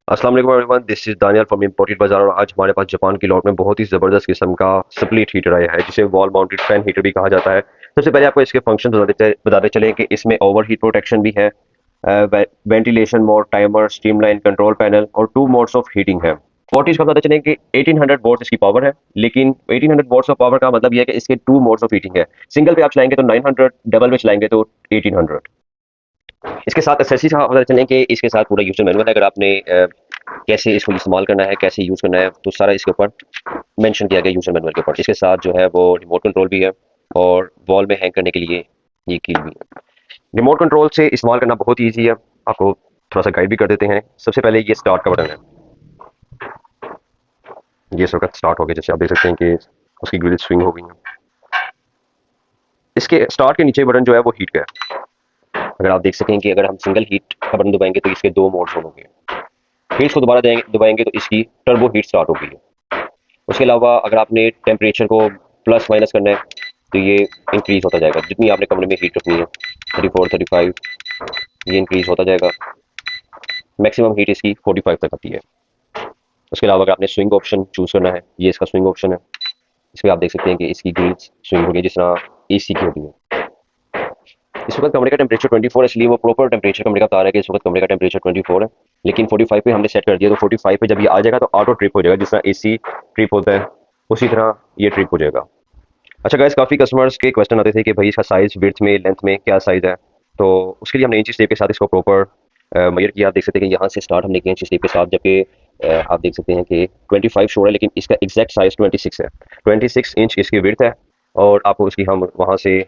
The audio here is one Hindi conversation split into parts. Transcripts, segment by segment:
अस्सलाम वालेकुम everyone, this is Daniyal from imported बाजार। और आज हमारे पास जापान की लॉट में बहुत ही ज़बरदस्त किस्म का स्प्लिट हीटर आया है, जिसे वॉल माउंटेड फैन हीटर भी कहा जाता है। सबसे पहले आपको इसके फंक्शन बताते चलें कि इसमें ओवर हीट प्रोटेक्शन भी है, ventilation mode, timer, streamline control panel और 2 मोड्स ऑफ हीटिंग है। वोल्टेज का बताते चलें कि 1800 वोल्ट इसकी पावर है, लेकिन 1800 वोल्ट्स ऑफ पावर का मतलब यह है कि इसके 2 मोड्स ऑफ हीटिंग है। सिंगल पे आप चलाएंगे तो 900, डबल में चलाएंगे तो 1800। इसके साथ एक्सेसरीज का पता चलें कि इसके साथ पूरा यूजर मैनुअल है। अगर आपने कैसे इसको इस्तेमाल करना है, कैसे यूज़ करना है, तो सारा इसके ऊपर मेंशन किया गया यूजर मैनुअल के ऊपर। इसके साथ जो है वो रिमोट कंट्रोल भी है और वॉल में हैंग करने के लिए ये कील भी है। रिमोट कंट्रोल से इस्तेमाल करना बहुत ईजी है। आपको थोड़ा सा गाइड भी कर देते हैं। सबसे पहले ये स्टार्ट का बटन है, ये इस वक्त स्टार्ट हो गया। जैसे आप देख सकते हैं कि उसकी ग्रिल स्विंग हो गई है। इसके स्टार्ट के नीचे बटन जो है वो हीट का है। अगर आप देख सकें कि अगर हम सिंगल हीट का बटन दबाएंगे तो इसके 2 मोड्स होंगे। फिर इसको दोबारा दबाएंगे तो इसकी टर्बो हीट स्टार्ट होगी। उसके अलावा अगर आपने टेम्परेचर को प्लस माइनस करना है तो ये इंक्रीज होता जाएगा। जितनी आपने कमरे में हीट रखनी है, 34, 35, ये इंक्रीज होता जाएगा। मैक्सिमम हीट इसकी 45 तक आती है। उसके अलावा अगर आपने स्विंग ऑप्शन चूज़ करना है, ये इसका स्विंग ऑप्शन है। इस पर आप देख सकते हैं कि इसकी ग्रिल्स स्विंग होगी जिस तरह AC की होती है। इस वक्त कमरे का टेम्परेचर 24 है, इसलिए वो प्रॉपर टेम्परेचर कमरे का बता रहा है कि इस वक्त कमरे का टेम्परेचर 24 है। लेकिन 45 पे हमने सेट कर दिया, तो 45 पे जब ये आ जाएगा तो ऑटो ट्रिप हो जाएगा। जिस तरह AC ट्रिप होता है उसी तरह ये ट्रिप हो जाएगा। अच्छा गाइस, काफ़ी कस्टमर्स के क्वेश्चन आते थे कि भाई इसका साइज़ विड्थ में, लेंथ में क्या साइज़ है। तो उसके लिए हमने इंची टेप के साथ इसको प्रॉपर मेजर किया। आप देख सकते हैं कि यहाँ से स्टार्ट हमने किया इंची टेप के साथ, जबकि आप देख सकते हैं कि 25 शोर है, लेकिन इसका एग्जैक्ट साइज़ 26 है। 26 इंच इसकी विड्थ है। और आपको उसकी हम वहाँ से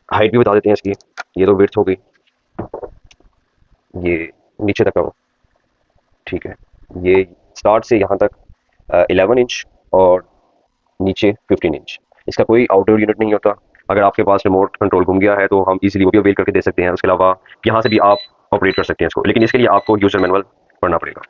हाइट भी बता देते हैं इसकी। ये तो विड्थ हो गई, ये नीचे तक का हो, ठीक है। ये स्टार्ट से यहाँ तक 11 इंच और नीचे 15 इंच। इसका कोई आउटडोर यूनिट नहीं होता। अगर आपके पास रिमोट कंट्रोल घूम गया है तो हम इजीली वो भी अवेल करके दे सकते हैं। उसके अलावा यहाँ से भी आप ऑपरेट कर सकते हैं इसको, लेकिन इसके लिए आपको यूजर मैनुअल पढ़ना पड़ेगा।